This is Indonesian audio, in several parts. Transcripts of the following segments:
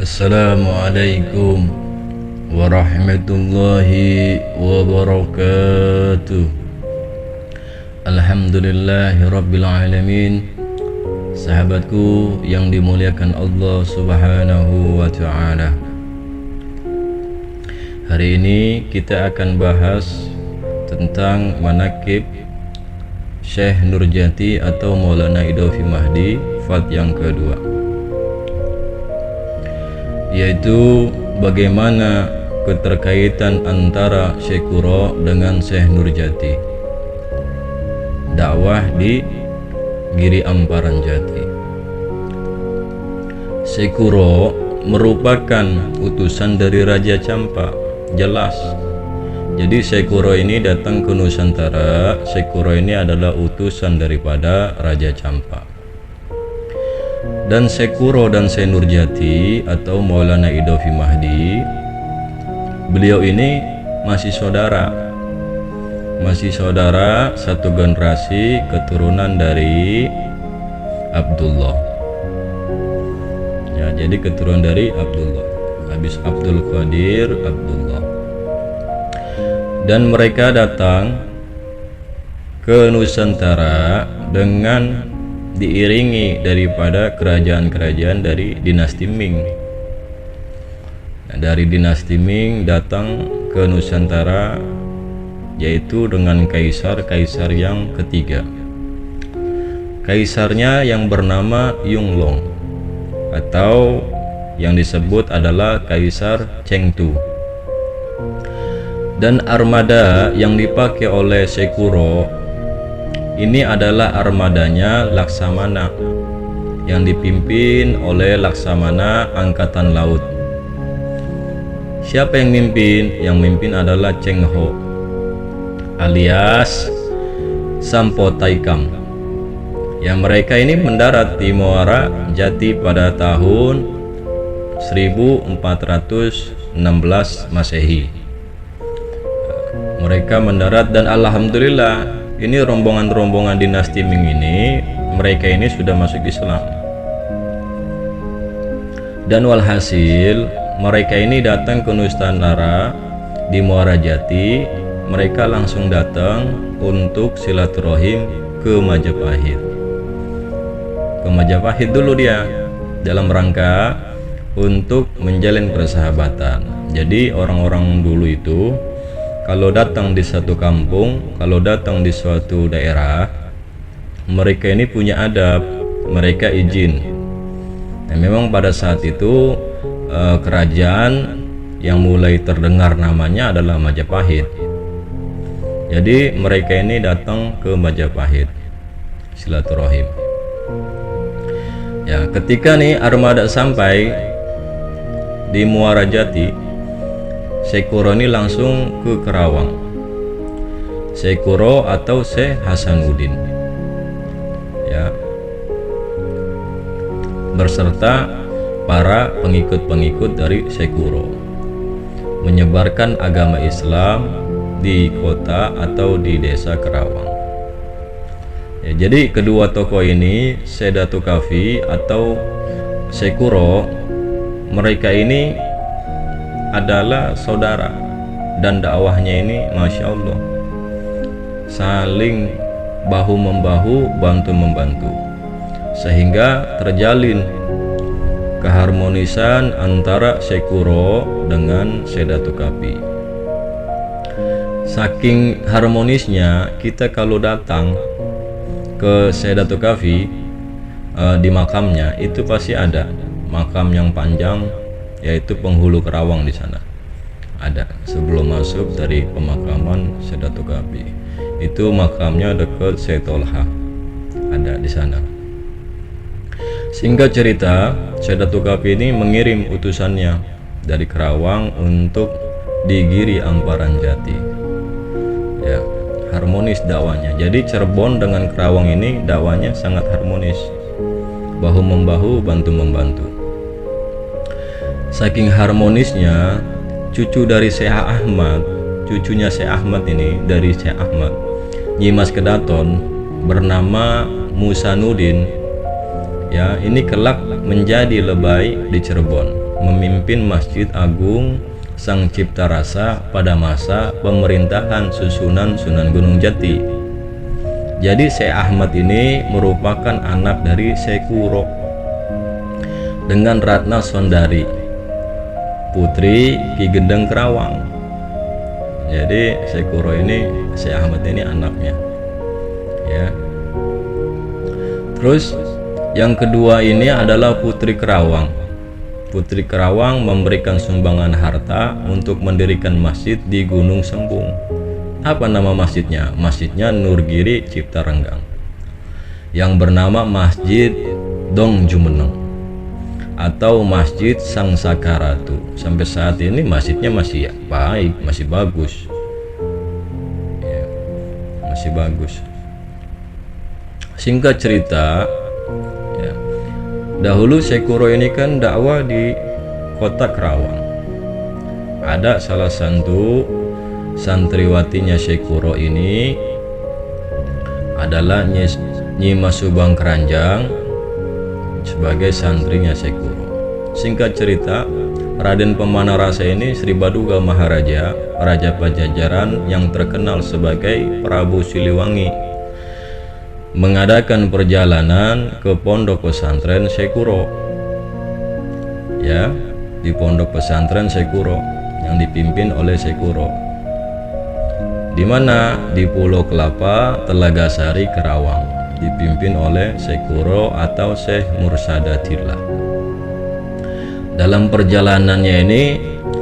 Assalamualaikum warahmatullahi wabarakatuh. Alhamdulillahirabbil alamin. Sahabatku yang dimuliakan Allah Subhanahu wa taala. Hari ini kita akan bahas tentang manaqib Syekh Nurjati atau Maulana Idofi Mahdi Fat yang kedua, yaitu bagaimana keterkaitan antara Syekh Kuro dengan Syekh Nurjati, dakwah di Giri Amparan Jati. Syekh Kuro merupakan utusan dari Raja Campa, jelas. Jadi Syekh Kuro ini datang ke Nusantara. Syekh Kuro ini adalah utusan daripada Raja Campa. Dan Syekh Kuro dan Syekh Nurjati atau Maulana Idofi Mahdi, beliau ini masih saudara satu generasi keturunan dari Abdullah. Ya, jadi keturunan dari Abdullah, habis Abdul Qadir Abdullah. Dan mereka datang ke Nusantara dengan diiringi daripada kerajaan-kerajaan dari dinasti Ming. Nah, dari dinasti Ming datang ke Nusantara, yaitu dengan kaisar yang ketiga. Kaisarnya yang bernama Yonglong, atau yang disebut adalah Kaisar Chengdu. Dan armada yang dipakai oleh Syekh Kuro ini adalah armadanya Laksamana, yang dipimpin oleh Laksamana Angkatan Laut. Siapa yang mimpin? Yang mimpin adalah Cheng Ho alias Sampo Taikam. Yang mereka ini mendarat di Muara Jati pada tahun 1416 Masehi. Mereka mendarat dan alhamdulillah ini rombongan-rombongan dinasti Ming ini, mereka ini sudah masuk Islam. Dan walhasil mereka ini datang ke Nusantara di Muara Jati. Mereka langsung datang untuk silaturahim ke Majapahit. Ke Majapahit dulu dia, dalam rangka untuk menjalin persahabatan. Jadi orang-orang dulu itu kalau datang di satu kampung, kalau datang di suatu daerah, mereka ini punya adab, mereka izin. Nah, memang pada saat itu kerajaan yang mulai terdengar namanya adalah Majapahit. Jadi mereka ini datang ke Majapahit silaturahim. Ya, ketika nih armada sampai di Muara Jati, Syekh Kuro ini langsung ke Kerawang. Syekh Kuro atau Syekh Hasanuddin, ya, berserta para pengikut-pengikut dari Syekh Kuro menyebarkan agama Islam di kota atau di desa Kerawang. Ya, jadi kedua tokoh ini, Syekh Datuk Kafi atau Syekh Kuro, mereka ini adalah saudara, dan dakwahnya ini Masya Allah saling bahu-membahu, bantu-membantu, sehingga terjalin keharmonisan antara Syekh Kuro dengan Syekh Datuk Kafi. Saking harmonisnya, kita kalau datang ke Syekh Datuk Kafi di makamnya itu pasti ada makam yang panjang, yaitu penghulu Kerawang di sana. Ada sebelum masuk dari pemakaman Syekh Datuk Kafi. Itu makamnya dekat Syekh Tolha. Ada di sana. Singkat cerita, Syekh Datuk Kafi ini mengirim utusannya dari Kerawang untuk di Giri Amparan Jati. Ya, harmonis dakwanya. Jadi Cirebon dengan Kerawang ini dakwanya sangat harmonis. Bahu membahu, bantu membantu. Saking harmonisnya, cucu dari Syekh Ahmad, cucunya Syekh Ahmad ini dari Syekh Ahmad, Nyimas Kedaton, bernama Musanuddin, ya, ini kelak menjadi lebay di Cirebon. memimpin Masjid Agung Sang Cipta Rasa pada masa pemerintahan susunan Sunan Gunung Jati. Jadi Syekh Ahmad ini merupakan anak dari Syekh Kuro dengan Ratna Sondari, putri Ki Gendeng Kerawang. Jadi Syekh Kuro ini, Syekh Ahmad ini anaknya, ya. Terus yang kedua ini adalah Putri Kerawang. Putri Kerawang memberikan sumbangan harta untuk mendirikan masjid di Gunung Sembung. Apa nama masjidnya? Masjidnya Nurgiri Cipta Renggang, yang bernama Masjid Dong Jumeneng atau Masjid Sang Sakaratu. Sampai saat ini masjidnya masih baik, masih bagus, ya, masih bagus. Singkat cerita, ya, dahulu Syekh Kuro ini kan dakwah di kota Kerawang. Ada salah satu santriwatinya Syekh Kuro ini adalah Nyi Mas Subang Keranjang sebagai santrinya Syekh Kuro. Singkat cerita, Raden Pemanarasa ini Sri Baduga Maharaja, Raja Pajajaran yang terkenal sebagai Prabu Siliwangi, mengadakan perjalanan ke pondok pesantren Syekh Kuro, ya, di pondok pesantren Syekh Kuro yang dipimpin oleh Syekh Kuro, di mana di Pulau Kelapa, Telaga Sari, Kerawang, dipimpin oleh Syekh Kuro atau Syekh Mursadatillah. Dalam perjalanannya ini,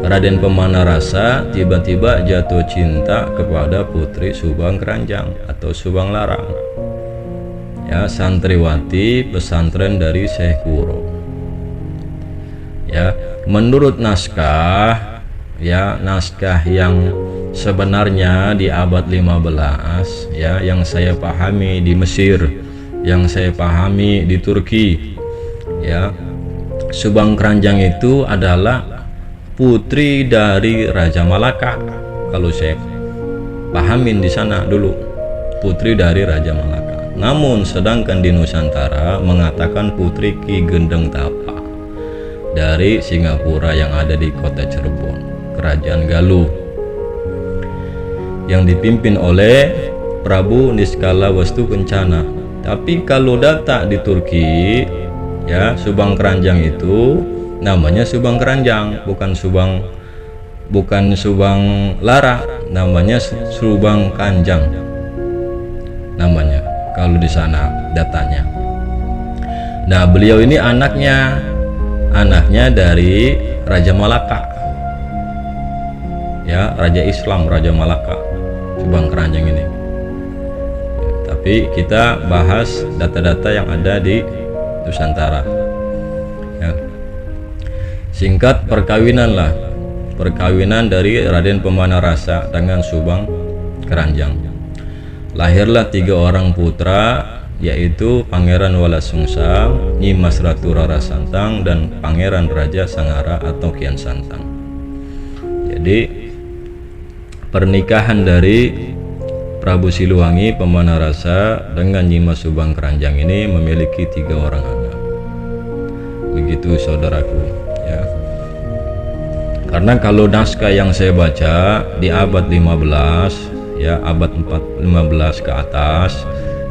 Raden Pemanarasa tiba-tiba jatuh cinta kepada Putri Subang Keranjang atau Subang Larang, ya, santriwati pesantren dari Syekh Kuro. Ya, menurut naskah, ya, naskah yang sebenarnya di abad 15, ya, yang saya pahami di Mesir, yang saya pahami di Turki, ya, Subang Keranjang itu adalah putri dari Raja Malaka. Kalau saya pahamin di sana dulu, putri dari Raja Malaka. Namun sedangkan di Nusantara mengatakan putri Ki Gendeng Tapa dari Singapura yang ada di kota Cirebon, Kerajaan Galuh, yang dipimpin oleh Prabu Niskala Wastu Kencana. Tapi kalau data di Turki, ya, Subang Keranjang itu namanya Subang Keranjang, bukan Subang Lara, namanya Subang Kanjang namanya kalau di sana datanya. Nah, beliau ini anaknya dari Raja Malaka, ya, Raja Islam, Raja Malaka, Subang Keranjang ini. Tapi kita bahas data-data yang ada di Nusantara, ya. Singkat, perkawinan dari Raden Pemanarasa dengan Subang Keranjang. Lahirlah 3 orang putra, yaitu Pangeran Walasungsang, Nyi Mas Ratu Rara Santang, dan Pangeran Raja Sangara atau Kian Santang. Jadi pernikahan dari Prabu Siliwangi Pemanarasa dengan Nyi Mas Subang Keranjang ini memiliki 3 orang anak. Begitu saudaraku, ya. Karena kalau naskah yang saya baca di abad 15, ya, abad 15 ke atas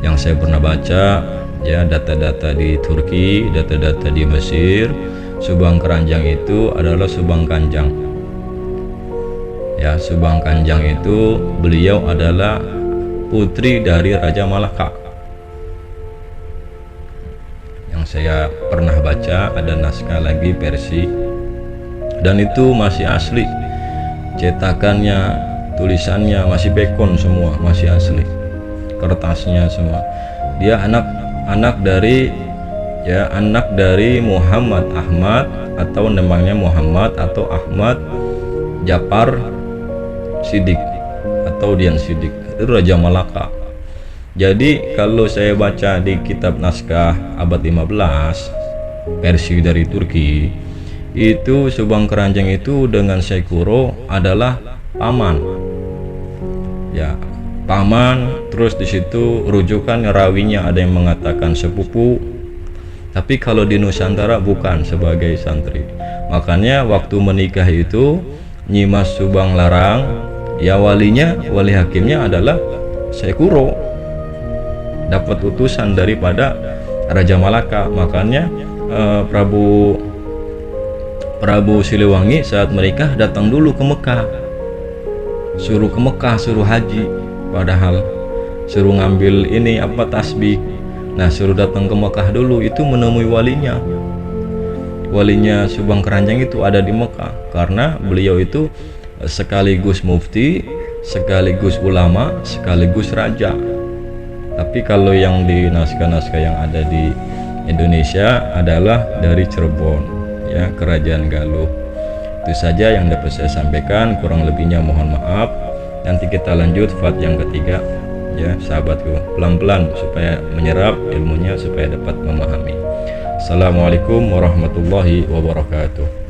yang saya pernah baca, ya, data-data di Turki, data-data di Mesir, Subang Keranjang itu adalah Subang Kanjang. Ya, Subang Kanjang itu beliau adalah putri dari Raja Malaka. Yang saya pernah baca ada naskah lagi versi, dan itu masih asli, cetakannya, tulisannya masih bekon semua, masih asli, kertasnya semua. Dia anak dari Muhammad Ahmad, atau namanya Muhammad atau Ahmad Japar Sidik atau Dian Sidik, itu Raja Malaka. Jadi kalau saya baca di kitab naskah abad 15 versi dari Turki, itu Subang Keranjang itu dengan Syekh Kuro adalah paman, ya, paman. Terus di situ rujukan rawinya ada yang mengatakan sepupu, Tapi kalau di Nusantara bukan sebagai santri. Makanya waktu menikah itu Nyimas Subang larang, ya walinya, wali hakimnya adalah Syekh Kuro, dapat utusan daripada Raja Malaka. Makanya Prabu Siliwangi saat menikah datang dulu ke Mekah, suruh ke Mekah, suruh haji, padahal suruh ngambil ini apa tasbih. Nah, suruh datang ke Mekah dulu, itu menemui walinya Subang Keranjang itu ada di Mekah, karena beliau itu sekaligus mufti, sekaligus ulama, sekaligus raja. Tapi kalau yang di naskah-naskah yang ada di Indonesia adalah dari Cirebon, ya, Kerajaan Galuh. Itu saja yang dapat saya sampaikan, kurang lebihnya mohon maaf. Nanti kita lanjut fat yang ketiga, ya sahabatku, pelan-pelan supaya menyerap ilmunya, supaya dapat memahami. Assalamualaikum warahmatullahi wabarakatuh.